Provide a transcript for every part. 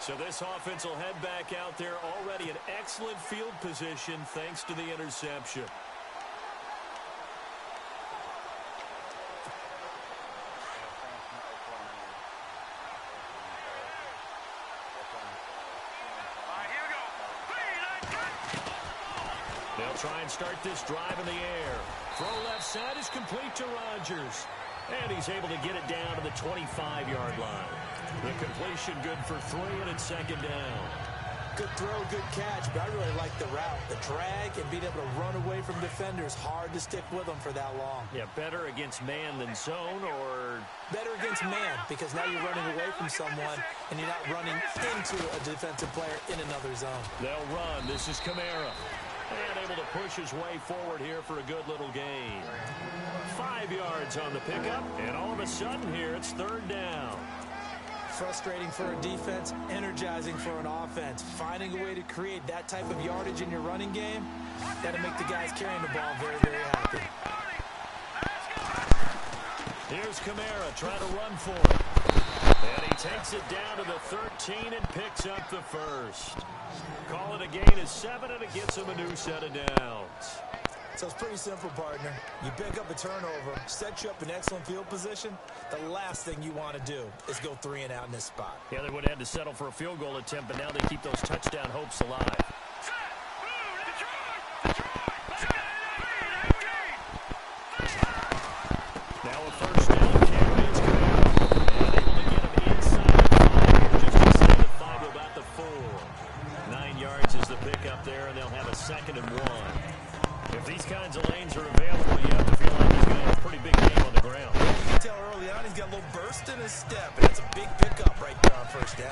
So this offense will head back out there, already in excellent field position thanks to the interception. They'll try and start this drive in the air. Throw left side is complete to Rodgers. And he's able to get it down to the 25-yard line. The completion good for 3, and it's second down. Good throw, good catch, but I really like the route. The drag and being able to run away from defenders, hard to stick with them for that long. Yeah, better against man than zone, or... Better against man, because now you're running away from someone, and you're not running into a defensive player in another zone. They'll run. This is Kamara. And able to push his way forward here for a good little gain. 5 yards on the pickup, and all of a sudden here it's third down. Frustrating for a defense, energizing for an offense. Finding a way to create that type of yardage in your running game, that'll make the guys carrying the ball very, very happy. Here's Kamara trying to run for it. And he takes it down to the 13 and picks up the first. Call it a gain of 7, and it gets him a new set of downs. So it's pretty simple, partner. You pick up a turnover, set you up in excellent field position. The last thing you want to do is go 3 and out in this spot. Yeah, they would have had to settle for a field goal attempt, but now they keep those touchdown hopes alive. Now a first down carry. It's Kamara. And able to get him inside the 5, just inside the 5 to about the 4. 9 yards is the pickup there, and they'll have a 2nd and 1. If these kinds of lanes are available, you have to feel like he's going to have a pretty big game on the ground. You can tell early on he's got a little burst in his step, and it's a big pickup right there on first down.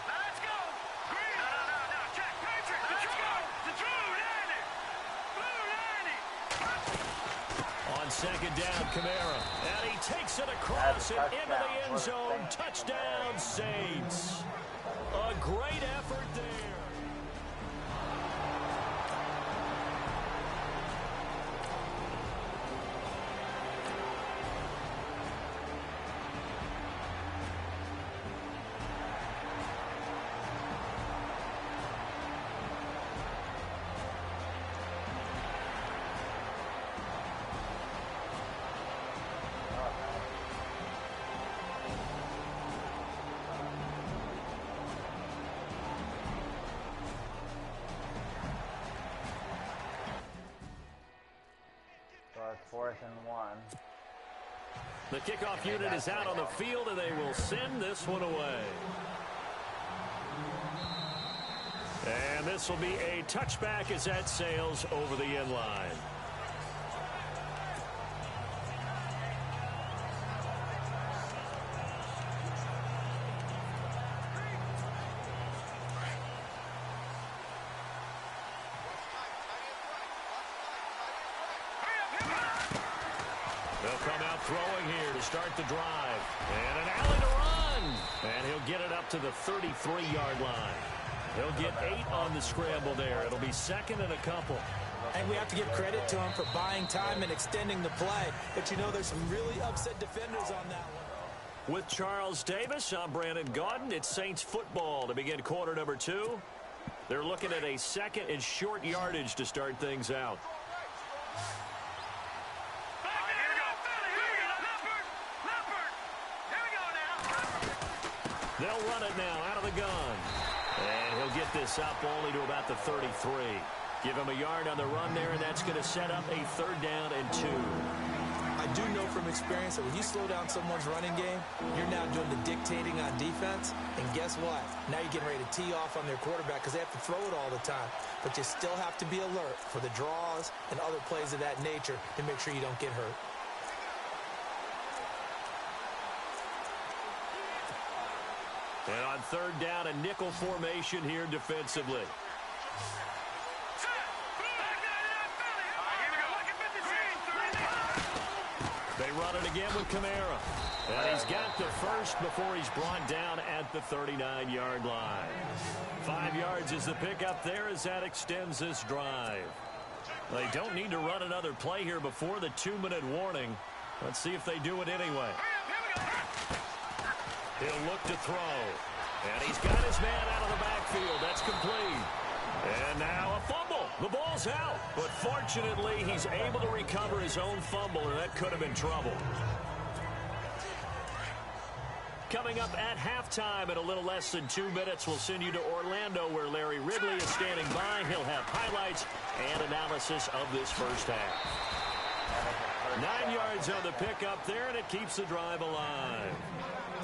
Let's go! Green! No, check! Patrick! Let's go! The Drew Danny! Blue Danny! On second down, Kamara. And he takes it across and into the end zone. Touchdown, Saints. A great effort there. Fourth and 1. The kickoff unit is out on the field, and they will send this one away. And this will be a touchback as that sails over the end line. They'll come out throwing here to start the drive. And an alley to run. And he'll get it up to the 33-yard line. He'll get 8 on the scramble there. It'll be 2nd and a couple. And we have to give credit to him for buying time and extending the play. But you know there's some really upset defenders on that one. With Charles Davis, I'm Brandon Gaudin. It's Saints football to begin quarter number 2. They're looking at a 2nd and short yardage to start things out. They'll run it now out of the gun. And he'll get this up only to about the 33. Give him a yard on the run there, and that's going to set up a 3rd down and 2. I do know from experience that when you slow down someone's running game, you're now doing the dictating on defense. And guess what? Now you're getting ready to tee off on their quarterback because they have to throw it all the time. But you still have to be alert for the draws and other plays of that nature to make sure you don't get hurt. And on 3rd down, a nickel formation here defensively. They run it again with Kamara. And he's got the first before he's brought down at the 39-yard line. 5 yards is the pickup there as that extends this drive. They don't need to run another play here before the 2-minute warning. Let's see if they do it anyway. He'll look to throw. And he's got his man out of the backfield. That's complete. And now a fumble. The ball's out. But fortunately, he's able to recover his own fumble, and that could have been trouble. Coming up at halftime in a little less than 2 minutes, we'll send you to Orlando, where Larry Ridley is standing by. He'll have highlights and analysis of this first half. 9 yards on the pickup there, and it keeps the drive alive.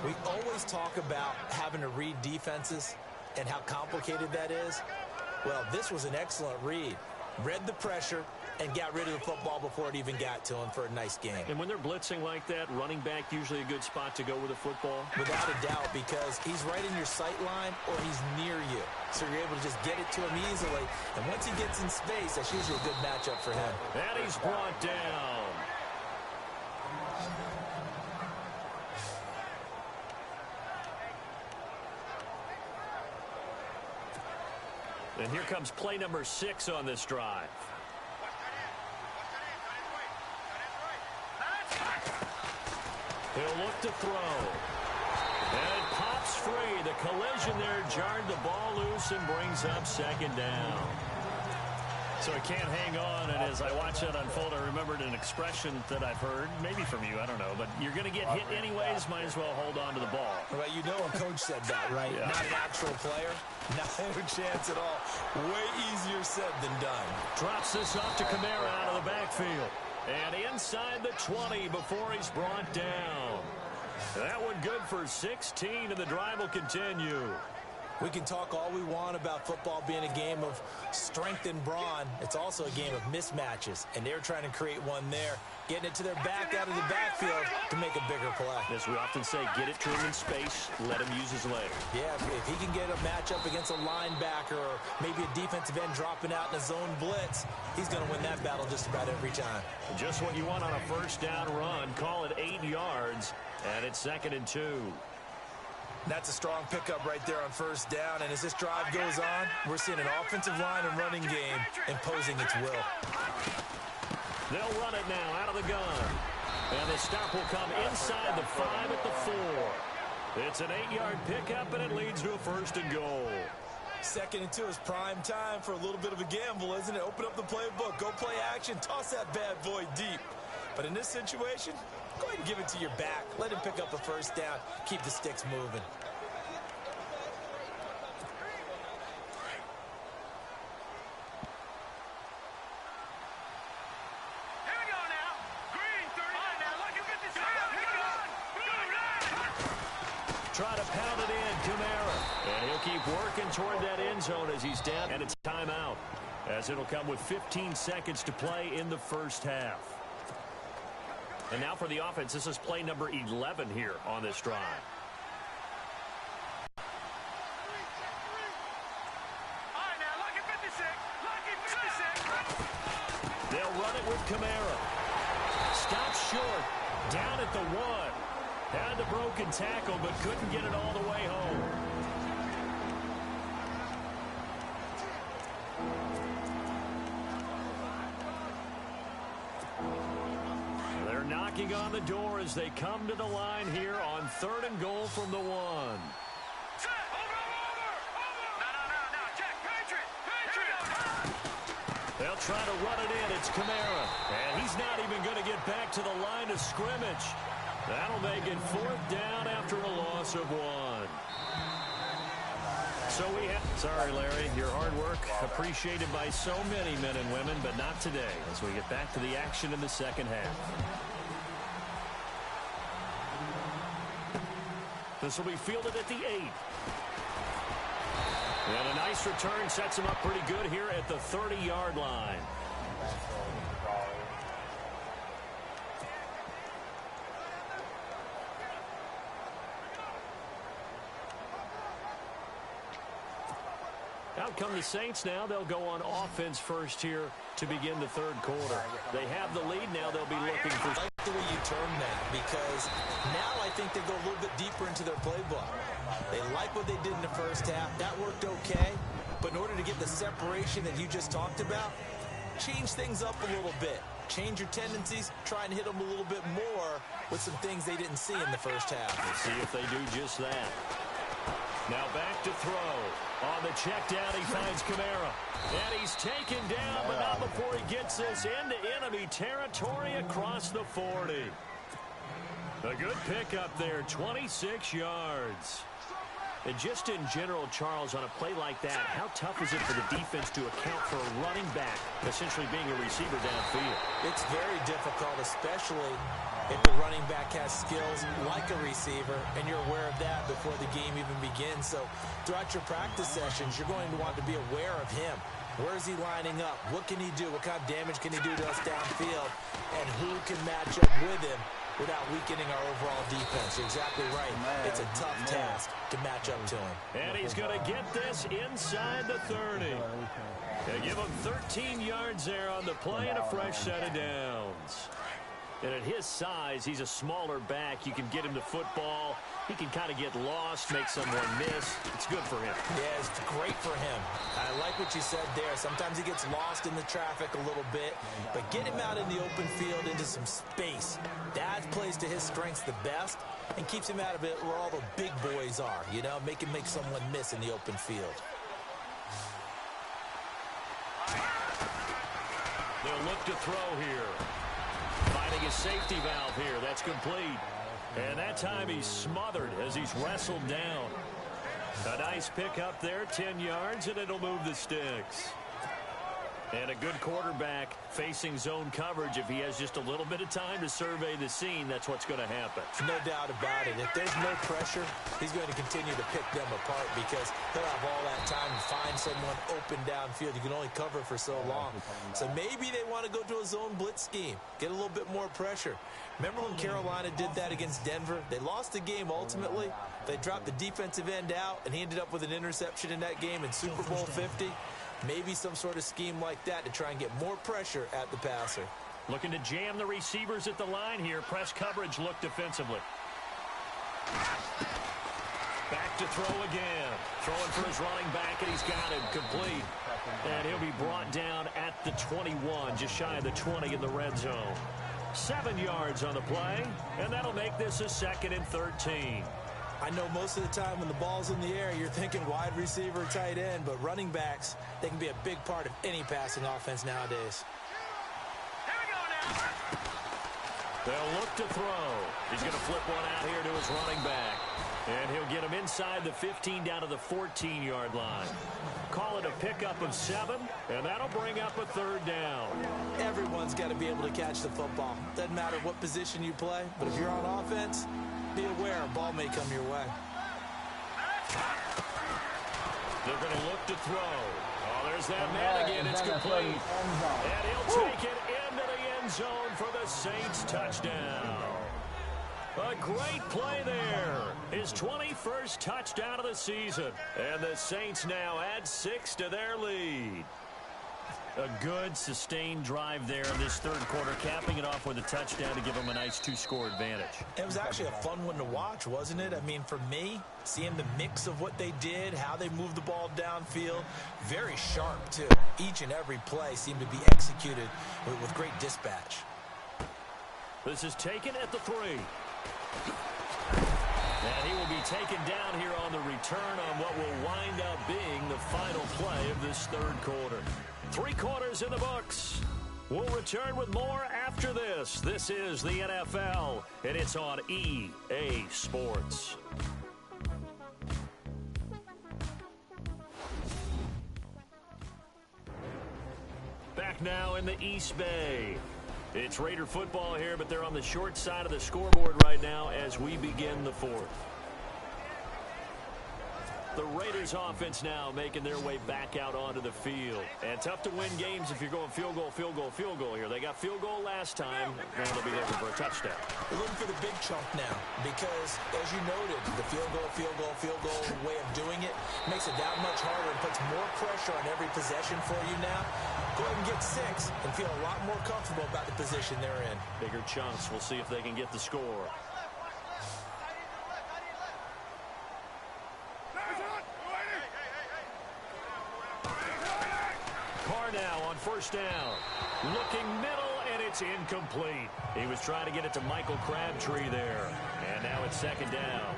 We always talk about having to read defenses and how complicated that is. Well, this was an excellent read. Read the pressure and got rid of the football before it even got to him for a nice game. And when they're blitzing like that, running back usually a good spot to go with the football? Without a doubt, because he's right in your sight line or he's near you. So you're able to just get it to him easily. And once he gets in space, that's usually a good matchup for him. And he's brought down. And here comes play number 6 on this drive. He'll look to throw. And it pops free. The collision there jarred the ball loose and brings up second down. So he can't hang on, and as I watch that unfold, I remembered an expression that I've heard, maybe from you, I don't know, but you're going to get hit anyways, might as well hold on to the ball. Well, you know a coach said that, right? Yeah. Not an actual player. Not a chance at all. Way easier said than done. Drops this off to Kamara out of the backfield. And inside the 20 before he's brought down. That one good for 16, and the drive will continue. We can talk all we want about football being a game of strength and brawn. It's also a game of mismatches, and they're trying to create one there, getting it to their back out of the backfield to make a bigger play. As we often say, get it to him in space, let him use his legs. Yeah, if he can get a matchup against a linebacker or maybe a defensive end dropping out in a zone blitz, he's going to win that battle just about every time. Just what you want on a first down run. Call it 8 yards, and it's 2nd and 2. That's a strong pickup right there on first down, and as this drive goes on, we're seeing an offensive line and running game imposing its will. They'll run it now out of the gun. And the stop will come inside the 5 at the 4. It's an 8-yard pickup, and it leads to a 1st and goal. 2nd and 2 is prime time for a little bit of a gamble, isn't it? Open up the playbook, go play action, toss that bad boy deep. But in this situation, go ahead and give it to your back. Let him pick up a first down. Keep the sticks moving. Here we go now. Green, 39 now. Lucky 56. Blue, Try to pound it in, Kamara. And he'll keep working toward that end zone as he's down. And it's timeout, as it'll come with 15 seconds to play in the first half. And now for the offense, this is play number 11 here on this drive. All right, now, lucky 56. Lucky 56. They'll run it with Kamara. Stops short. Down at the 1. Had the broken tackle, but couldn't get it all the way home. Knocking on the door as they come to the line here on 3rd and goal from the 1. Over. No. Check. Patriot. They'll try to run it in. It's Kamara. And he's not even going to get back to the line of scrimmage. That'll make it 4th down after a loss of 1. So we have... Sorry, Larry. Your hard work appreciated by so many men and women, but not today as we get back to the action in the second half. This will be fielded at the 8. And a nice return sets him up pretty good here at the 30-yard line. Out come the Saints now. They'll go on offense first here to begin the 3rd quarter. They have the lead now. They'll be looking for... I like the way you term that, because now I think they go a little bit deeper into their playbook. They like what they did in the first half. That worked okay. But in order to get the separation that you just talked about, change things up a little bit. Change your tendencies. Try and hit them a little bit more with some things they didn't see in the first half. Let's see if they do just that. Now back to throw. On the check down, he finds Kamara. And he's taken down, but not before he gets this into enemy territory across the 40. A good pickup there, 26 yards. And just in general, Charles, on a play like that, how tough is it for the defense to account for a running back essentially being a receiver downfield? It's very difficult, especially if the running back has skills like a receiver, and you're aware of that before the game even begins. So throughout your practice sessions, you're going to want to be aware of him. Where is he lining up? What can he do? What kind of damage can he do to us downfield? And who can match up with him without weakening our overall defense? You're exactly right. It's a tough task to match up to him. And he's going to get this inside the 30. They give him 13 yards there on the play and a fresh set of downs. And at his size, he's a smaller back. You can get him the football. He can kind of get lost, make someone miss. It's good for him. Yeah, it's great for him. I like what you said there. Sometimes he gets lost in the traffic a little bit, but get him out in the open field into some space. That plays to his strengths the best and keeps him out of it where all the big boys are, you know, make someone miss in the open field. They'll look to throw here. Finding his safety valve here. That's complete. And that time he's smothered as he's wrestled down. A nice pick up there, 10 yards, and it'll move the sticks. And a good quarterback facing zone coverage. If he has just a little bit of time to survey the scene, that's what's going to happen. No doubt about it. If there's no pressure, he's going to continue to pick them apart because he'll have all that time to find someone open downfield. You can only cover for so long. So maybe they want to go to a zone blitz scheme, get a little bit more pressure. Remember when Carolina did that against Denver? They lost the game ultimately. They dropped the defensive end out, and he ended up with an interception in that game in Super Bowl 50. Maybe some sort of scheme like that to try and get more pressure at the passer. Looking to jam the receivers at the line here. Press coverage look defensively. Back to throw again. Throwing for his running back, and he's got him complete. And he'll be brought down at the 21, just shy of the 20 in the red zone. 7 yards on the play, and that'll make this a 2nd and 13. I know most of the time when the ball's in the air, you're thinking wide receiver, tight end, but running backs, they can be a big part of any passing offense nowadays. Here we go now. They'll look to throw. He's going to flip one out here to his running back. And he'll get him inside the 15 down to the 14-yard line. Call it a pickup of 7, and that'll bring up a 3rd down. Everyone's got to be able to catch the football. Doesn't matter what position you play, but if you're on offense, be aware a ball may come your way. They're going to look to throw. Oh, there's that man again. It's complete. And he'll take it into the end zone for the Saints touchdown. A great play there. His 21st touchdown of the season. And the Saints now add 6 to their lead. A good, sustained drive there in this 3rd quarter, capping it off with a touchdown to give them a nice 2-score advantage. It was actually a fun one to watch, wasn't it? I mean, for me, seeing the mix of what they did, how they moved the ball downfield, very sharp, too. Each and every play seemed to be executed with great dispatch. This is taken at the 3. And he will be taken down here on the return on what will wind up being the final play of this 3rd quarter. 3 quarters in the books. We'll return with more after this. This is the NFL, and it's on EA Sports. Back now in the East Bay. It's Raider football here, but they're on the short side of the scoreboard right now as we begin the 4th. The Raiders offense now making their way back out onto the field. And tough to win games if you're going field goal, field goal, field goal here. They got field goal last time. Now they'll be looking for a touchdown. They're looking for the big chunk now because, as you noted, the field goal way of doing it makes it that much harder and puts more pressure on every possession for you now. Go ahead and get 6 and feel a lot more comfortable about the position they're in. Bigger chunks. We'll see if they can get the score. Carr now on 1st down. Looking middle, and it's It's incomplete. He was trying to get it to Michael Crabtree there. And now it's second down.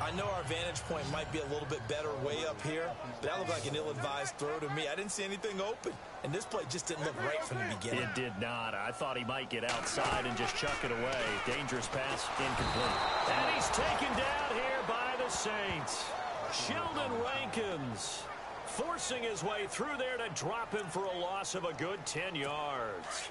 I know our vantage point might be a little bit better way up here, but that looked like an ill-advised throw to me. I didn't see anything open, and this play just didn't look right from the beginning. It did not. I thought he might get outside and just chuck it away. Dangerous pass, incomplete. And he's taken down here by the Saints. Sheldon Rankins forcing his way through there to drop him for a loss of a good 10 yards.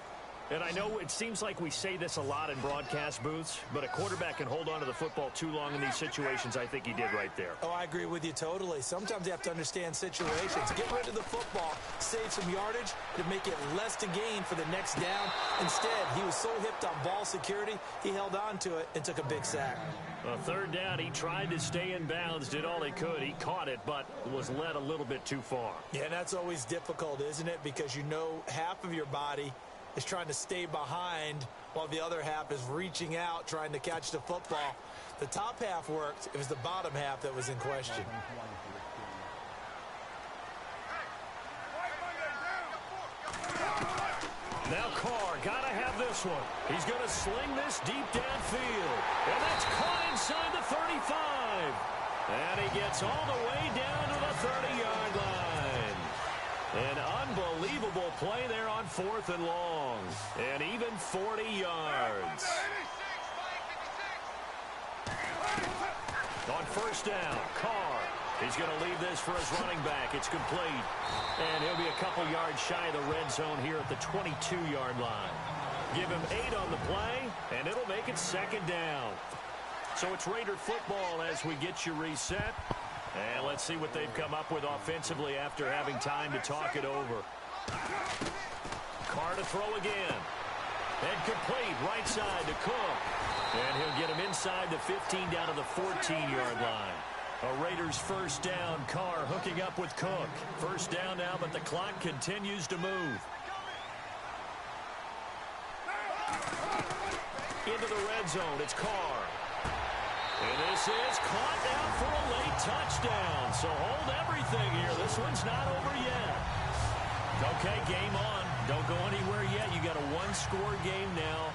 And I know it seems like we say this a lot in broadcast booths, but a quarterback can hold on to the football too long in these situations. I think he did right there. Oh, I agree with you totally. Sometimes you have to understand situations. Get rid of the football, save some yardage to make it less to gain for the next down. Instead, he was so hipped on ball security, he held on to it and took a big sack. Well, third down, he tried to stay in bounds, did all he could. He caught it, but was led a little bit too far. Yeah, and that's always difficult, isn't it? Because you know half of your body is trying to stay behind while the other half is reaching out, trying to catch the football. The top half worked. It was the bottom half that was in question. Now Carr, gotta have this one. He's gonna sling this deep downfield. And that's caught inside the 35. And he gets all the way down to the 30-yard line. An unbelievable play there on 4th and long. And even 40 yards. On first down, Carr. He's going to leave this for his running back. It's complete. And he'll be a couple yards shy of the red zone here at the 22-yard line. Give him 8 on the play, and it'll make it second down. So it's Raider football as we get you reset. And let's see what they've come up with offensively after having time to talk it over. Carr to throw again. And complete right side to Cook. And he'll get him inside the 15 down to the 14-yard line. A Raiders first down. Carr hooking up with Cook. First down now, but the clock continues to move. Into the red zone. It's Carr. And this is caught down for a late touchdown. So hold everything here. This one's not over yet. Okay, game on. Don't go anywhere yet. You got a one-score game now.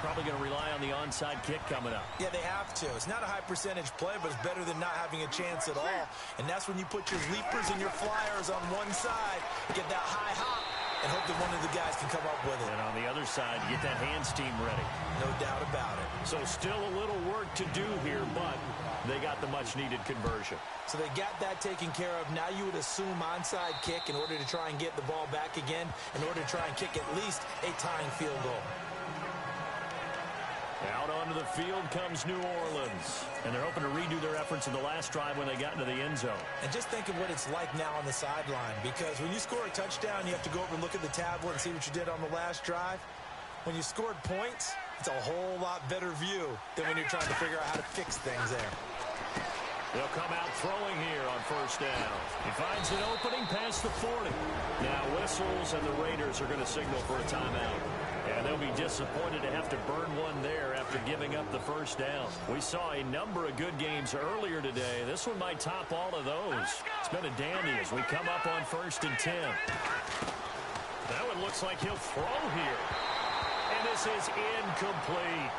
Probably going to rely on the onside kick coming up. Yeah, they have to. It's not a high-percentage play, but it's better than not having a chance at all. And that's when you put your leapers and your flyers on one side, get that high hop, and hope that one of the guys can come up with it. And on the other side, you get that hands team ready. No doubt about it. So still a little work to do here, but they got the much-needed conversion. So they got that taken care of. Now you would assume onside kick in order to try and get the ball back again, in order to try and kick at least a tying field goal. Out onto the field comes New Orleans. And they're hoping to redo their efforts in the last drive when they got into the end zone. And just think of what it's like now on the sideline. Because when you score a touchdown, you have to go over and look at the tablet and see what you did on the last drive. When you scored points, it's a whole lot better view than when you're trying to figure out how to fix things there. They'll come out throwing here on first down. He finds an opening past the 40. Now whistles, and the Raiders are going to signal for a timeout. And they'll be disappointed to have to burn one there after giving up the first down. We saw a number of good games earlier today. This one might top all of those. It's been a dandy as we come up on 1st and 10. That one looks like he'll throw here. And this is incomplete.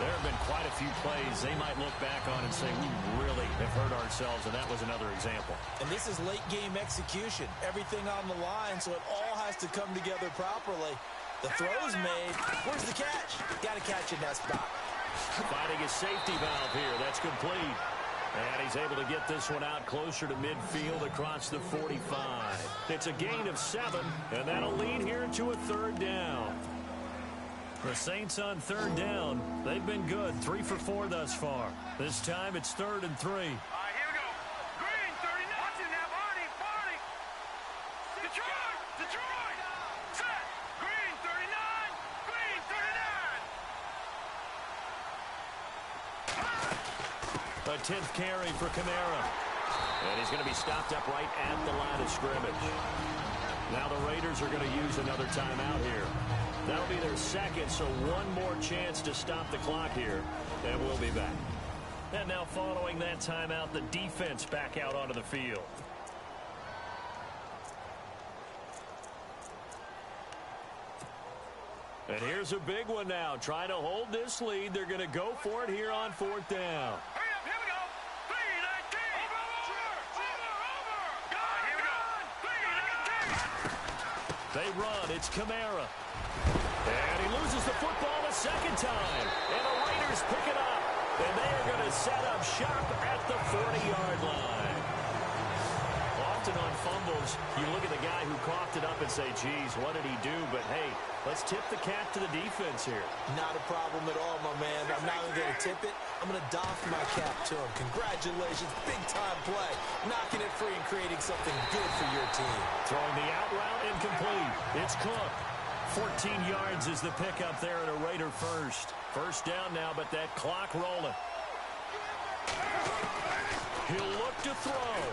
There have been quite a few plays they might look back on and say, we really have hurt ourselves, and that was another example. And this is late-game execution. Everything on the line, so it all has to come together properly. The throw's made. Where's the catch? Got to catch in that spot. Finding his safety valve here. That's complete. And he's able to get this one out closer to midfield across the 45. It's a gain of 7, and that'll lead here to a third down. The Saints on third down. They've been good. 3 for 4 thus far. This time it's 3rd and 3. All right, here we go. Green, 39. Watch it now, Barney. Detroit. Set. Green, 39. Green, 39. A 10th carry for Kamara. And he's going to be stopped up right at the line of scrimmage. Now the Raiders are going to use another timeout here. That'll be their second, so one more chance to stop the clock here, and we'll be back. And now following that timeout, the defense back out onto the field. And here's a big one now. Trying to hold this lead. They're going to go for it here on 4th down. Hurry up, here we go. 3-19. Over. Gone, here we go. 3-19. They run. It's Kamara. And he loses the football a second time. And the Raiders pick it up. And they are going to set up shop at the 40-yard line. Often on fumbles, you look at the guy who coughed it up and say, geez, what did he do? But, hey, let's tip the cap to the defense here. Not a problem at all, my man. I'm not even going to tip it. I'm going to doff my cap to him. Congratulations. Big-time play. Knocking it free and creating something good for your team. Throwing the out route incomplete. It's Cook. 14 yards is the pickup there at a Raider first. First down now, but that clock rolling. He'll look to throw.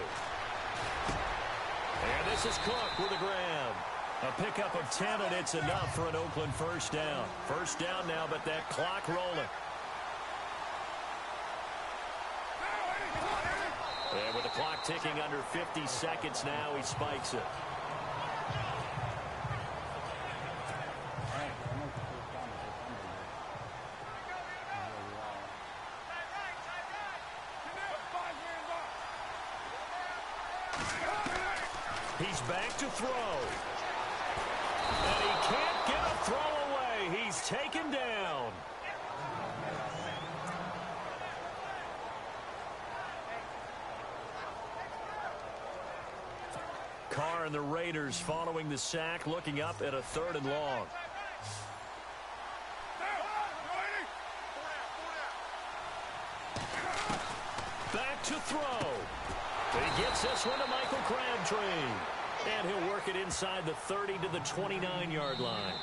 And this is Cook with a grab. A pickup of 10, and it's enough for an Oakland first down. First down now, but that clock rolling. And with the clock ticking under 50 seconds now, he spikes it. He's back to throw. And he can't get a throw away. He's taken down. Carr and the Raiders following the sack, looking up at a 3rd and long. Back to throw. He gets this one to Michael Crabtree. And he'll work it inside the 30 to the 29-yard line.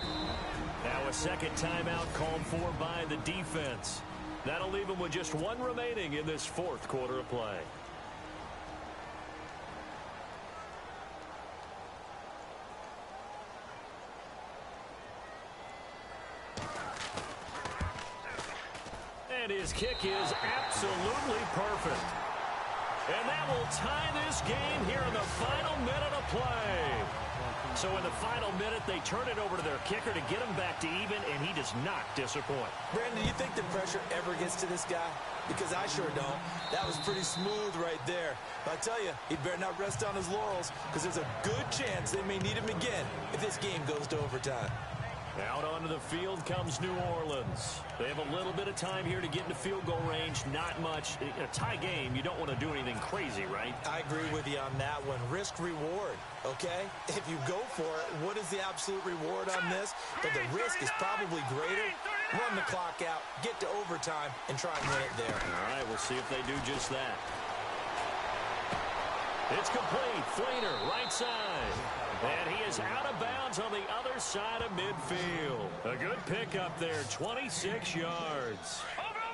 Now a second timeout called for by the defense. That'll leave him with just one remaining in this 4th quarter of play. And his kick is absolutely perfect. And that will tie this game here in the final minute of play. So in the final minute, they turn it over to their kicker to get him back to even, and he does not disappoint. Brandon, do you think the pressure ever gets to this guy? Because I sure don't. That was pretty smooth right there. But I tell you, he better not rest on his laurels, because there's a good chance they may need him again if this game goes to overtime. Out onto the field comes New Orleans. They have a little bit of time here to get into field goal range. Not much. In a tie game, you don't want to do anything crazy, right? I agree with you on that one. Risk reward, okay? If you go for it, what is the absolute reward on this? But the risk is probably greater. Run the clock out, get to overtime, and try and win it there. All right, we'll see if they do just that. It's complete. Flainer, right side. And he is out of bounds on the other side of midfield. A good pickup there, 26 yards.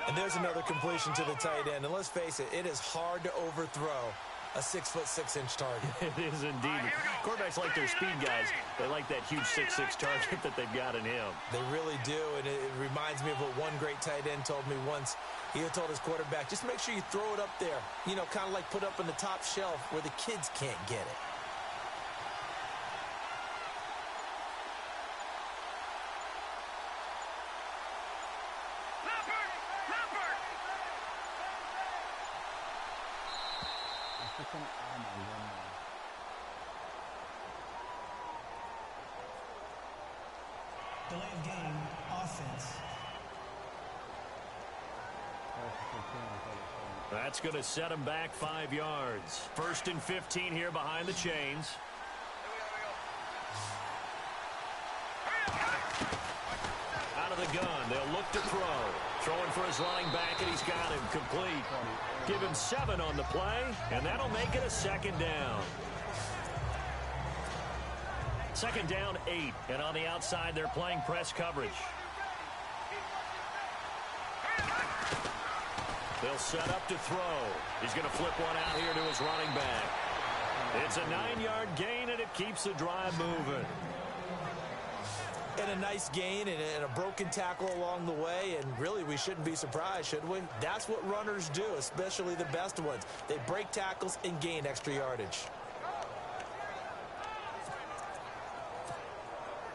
And there's another completion to the tight end. And let's face it, it is hard to overthrow a 6'6" target. It is indeed. Quarterbacks like their speed guys. They like that huge 6'6" target that they've got in him. They really do, and it reminds me of what one great tight end told me once. He had told his quarterback, just make sure you throw it up there. You know, kind of like put up on the top shelf where the kids can't get it. Delay of game, offense. That's going to set him back 5 yards. 1st and 15 here behind the chains. Out of the gun, they'll look to throw. Throwing for his running back, and he's got him complete. Give him 7 on the play, and that'll make it a 2nd down. 2nd down, 8. And on the outside, they're playing press coverage. They'll set up to throw. He's going to flip one out here to his running back. It's a 9-yard gain, and it keeps the drive moving. And a nice gain and a broken tackle along the way, and really we shouldn't be surprised, should we? That's what runners do, especially the best ones. They break tackles and gain extra yardage.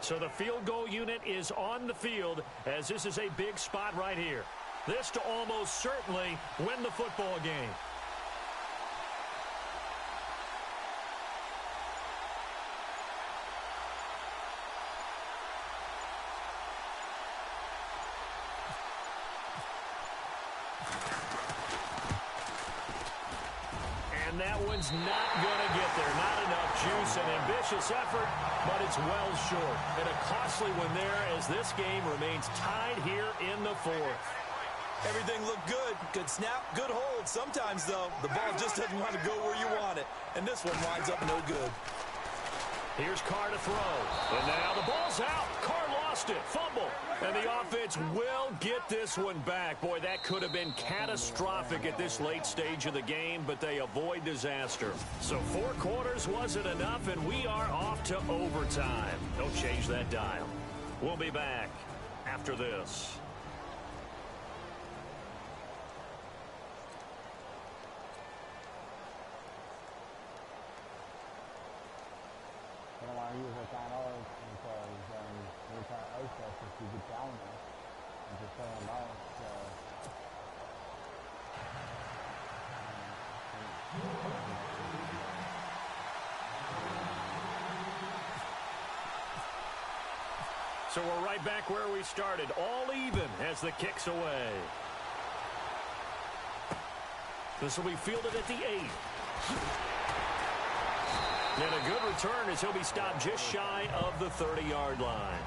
So the field goal unit is on the field as this is a big spot right here. This to almost certainly win the football game. And that one's not going to get there. Not enough juice. An ambitious effort, but it's well short. And a costly one there as this game remains tied here in the fourth. Everything looked good. Good snap, good hold. Sometimes, though, the ball just doesn't want to go where you want it. And this one winds up no good. Here's Carr to throw. And now the ball's out. Carr lost it. Fumble. And the offense will get this one back. Boy, that could have been catastrophic at this late stage of the game, but they avoid disaster. So 4 quarters wasn't enough, and we are off to overtime. Don't change that dial. We'll be back after this. I don't want to use our timeout because we're trying to ice us if we get down there and just throw them out. So we're right back where we started, all even as the kick's away. This will be fielded at the 8. And a good return as he'll be stopped just shy of the 30-yard line.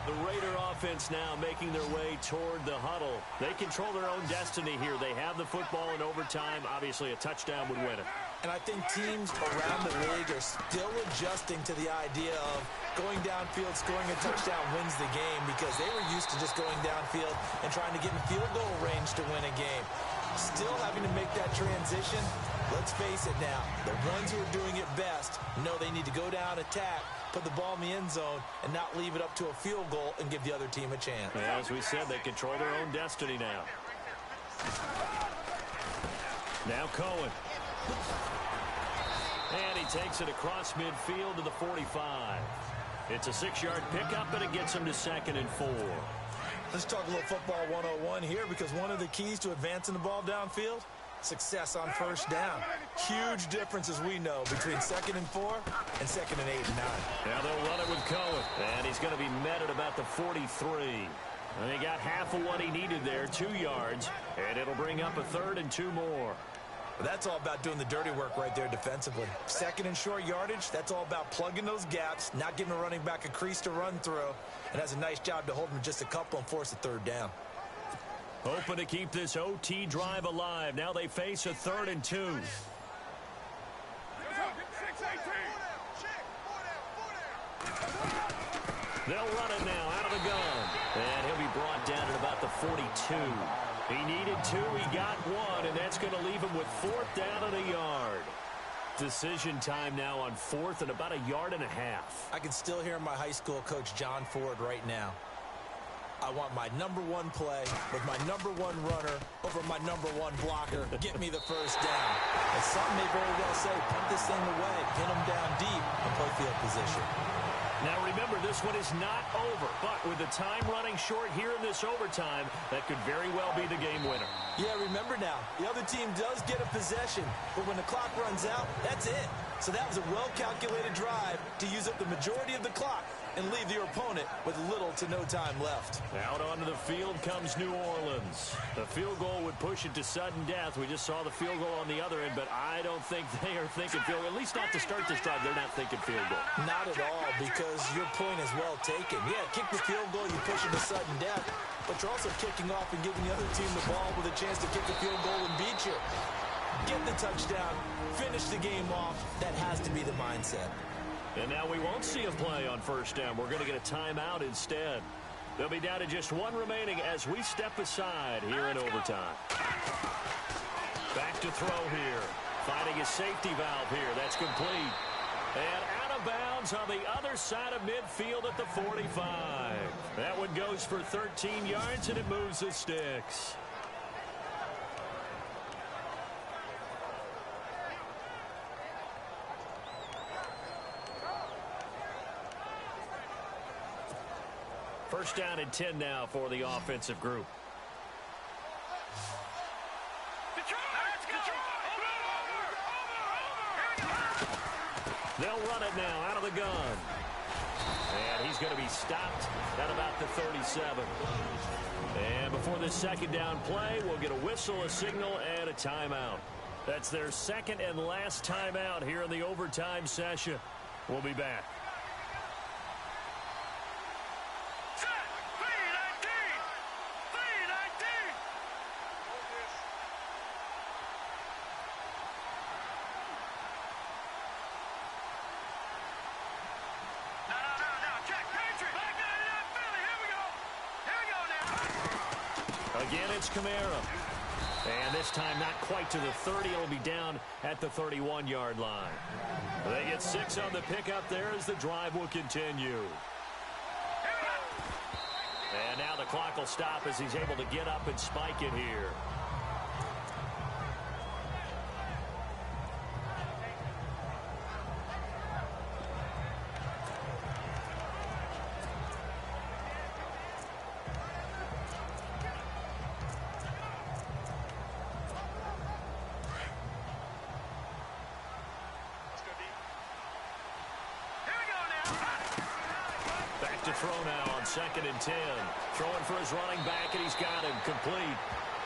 The Raider offense now making their way toward the huddle. They control their own destiny here. They have the football in overtime. Obviously, a touchdown would win it. And I think teams around the league are still adjusting to the idea of going downfield, scoring a touchdown wins the game because they were used to just going downfield and trying to get in field goal range to win a game. Still having to make that transition. Let's face it now. The ones who are doing it best know they need to go down, attack, put the ball in the end zone, and not leave it up to a field goal and give the other team a chance. As we said, they control their own destiny now. Now Cohen. And he takes it across midfield to the 45. It's a 6-yard pickup, and it gets him to 2nd and 4. Let's talk a little football 101 here because one of the keys to advancing the ball downfield, success on first down. Huge difference, as we know, between 2nd and 4 and 2nd and 8 and 9. Now they'll run it with Cohen, and he's going to be met at about the 43. And he got half of what he needed there, 2 yards, and it'll bring up a 3rd and 2 more. But that's all about doing the dirty work right there defensively. 2nd and short yardage, that's all about plugging those gaps, not giving a running back a crease to run through, and has a nice job to hold him just a couple and force a 3rd down. Hoping to keep this OT drive alive. Now they face a 3rd and 2. They'll run it now out of the gun. And he'll be brought down at about the 42. He needed 2, he got 1, and that's going to leave him with 4th down and a yard. Decision time now on 4th and about a yard and a half. I can still hear my high school coach John Ford right now. I want my #1 play with my #1 runner over my #1 blocker. Get me the first down. And some may very well say, punt this thing away, pin them down deep, and play field position. Now remember, this one is not over, but with the time running short here in this overtime, that could very well be the game winner. Yeah, remember now, the other team does get a possession, but when the clock runs out, that's it. So that was a well-calculated drive to use up the majority of the clock and leave your opponent with little to no time left. Out onto the field comes New Orleans. The field goal would push it to sudden death. We just saw the field goal on the other end, but I don't think they are thinking field goal. At least not to start this drive. They're not thinking field goal. Not at all, because your point is well taken. Yeah, kick the field goal, you push it to sudden death, but you're also kicking off and giving the other team the ball with a chance to kick the field goal and beat you. Get the touchdown, finish the game off. That has to be the mindset. And now we won't see a play on first down. We're going to get a timeout instead. They'll be down to just 1 remaining as we step aside here in overtime. Back to throw here. Finding a safety valve here. That's complete. And out of bounds on the other side of midfield at the 45. That one goes for 13 yards, and it moves the sticks. First down and 10 now for the offensive group. They'll run it now out of the gun. And he's going to be stopped at about the 37. And before this second down play, we'll get a whistle, a signal, and a timeout. That's their second and last timeout here in the overtime session. We'll be back. Again, it's Kamara. And this time not quite to the 30. It'll be down at the 31-yard line. They get 6 on the pickup there as the drive will continue. And now the clock will stop as he's able to get up and spike it here. To throw now on 2nd and 10. Throwing for his running back, and he's got him complete.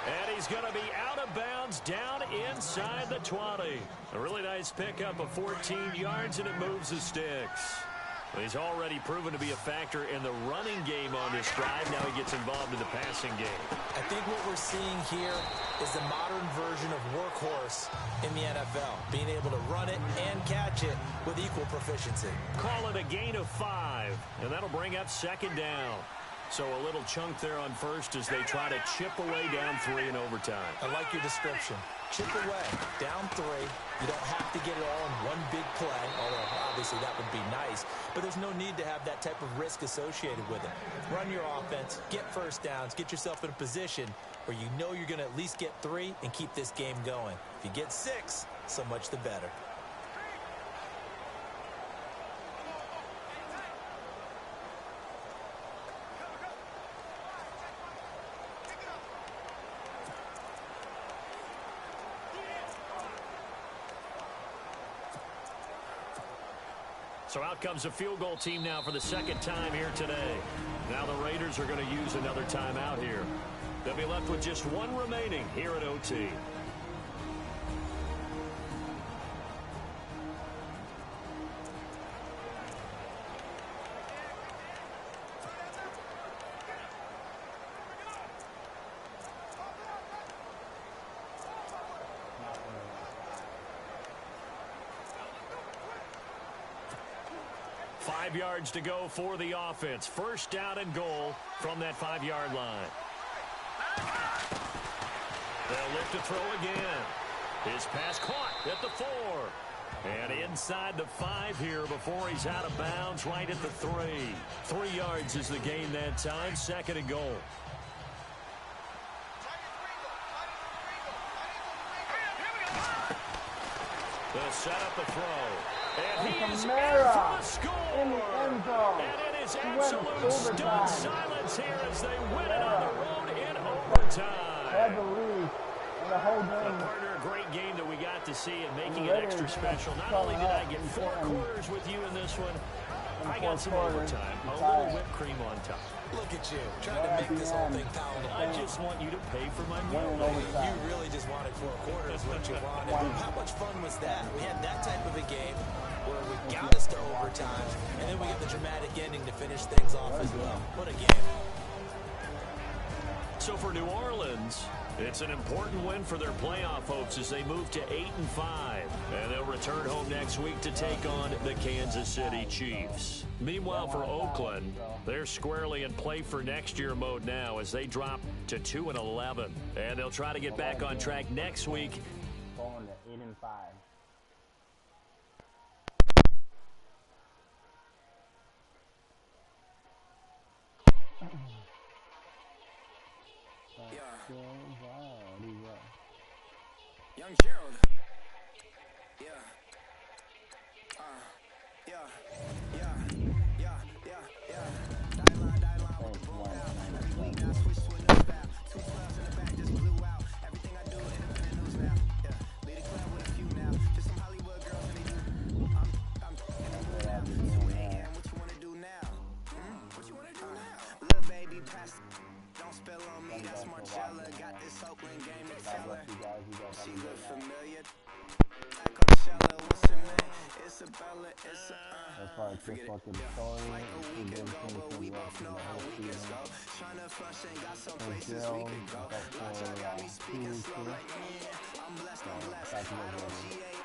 And he's going to be out of bounds down inside the 20. A really nice pickup of 14 yards, and it moves the sticks. He's already proven to be a factor in the running game on this drive. Now he gets involved in the passing game. I think what we're seeing here is the modern version of workhorse in the NFL. Being able to run it and catch it with equal proficiency. Call it a gain of 5, and that'll bring up 2nd down. So a little chunk there on first as they try to chip away down 3 in overtime. I like your description. Chip away, down 3. You don't have to get it all in one big play, although obviously that would be nice. But there's no need to have that type of risk associated with it. Run your offense, get first downs, get yourself in a position where you know you're going to at least get 3 and keep this game going. If you get 6, so much the better. So out comes a field goal team now for the second time here today. Now the Raiders are going to use another timeout here. They'll be left with just 1 remaining here at OT. Yards to go for the offense. First down and goal from that 5-yard line. They'll lift to throw again. His pass caught at the 4. And inside the 5 here before he's out of bounds right at the 3. 3 yards is the gain that time. 2nd and goal. They'll set up the throw. And he is in for the score. In the end zone. And it is absolute stunned silence here as they win it on the road in overtime. Had the lead in the whole game. Partner, a great game that we got to see and making it extra special. Not only did I get 4 quarters with you in this one, I got some overtime. A little whipped cream on top. Look at you, trying to make this whole thing palatable. I just want you to pay for my meal. You really just wanted 4 quarters, what you wanted. How much fun was that? We had that type of a game where we got us to overtime, and then we got the dramatic ending to finish things off as well. What a game. So for New Orleans, it's an important win for their playoff hopes as they move to 8-5. And they'll return home next week to take on the Kansas City Chiefs. Meanwhile, for Oakland, they're squarely in play for next year mode now as they drop to 2-11. And they'll try to get back on track next week. Going to 8-5. Young Gerald. Yeah. Yeah. Yeah. Yeah. Yeah. Yeah. Die line. Isabella, it's That's why it's just fucking story. we both know how weekends go. Tryna flush ain't got some places we could go. Watch, I got me speaking slow like, yeah, I'm blessed, I don't GA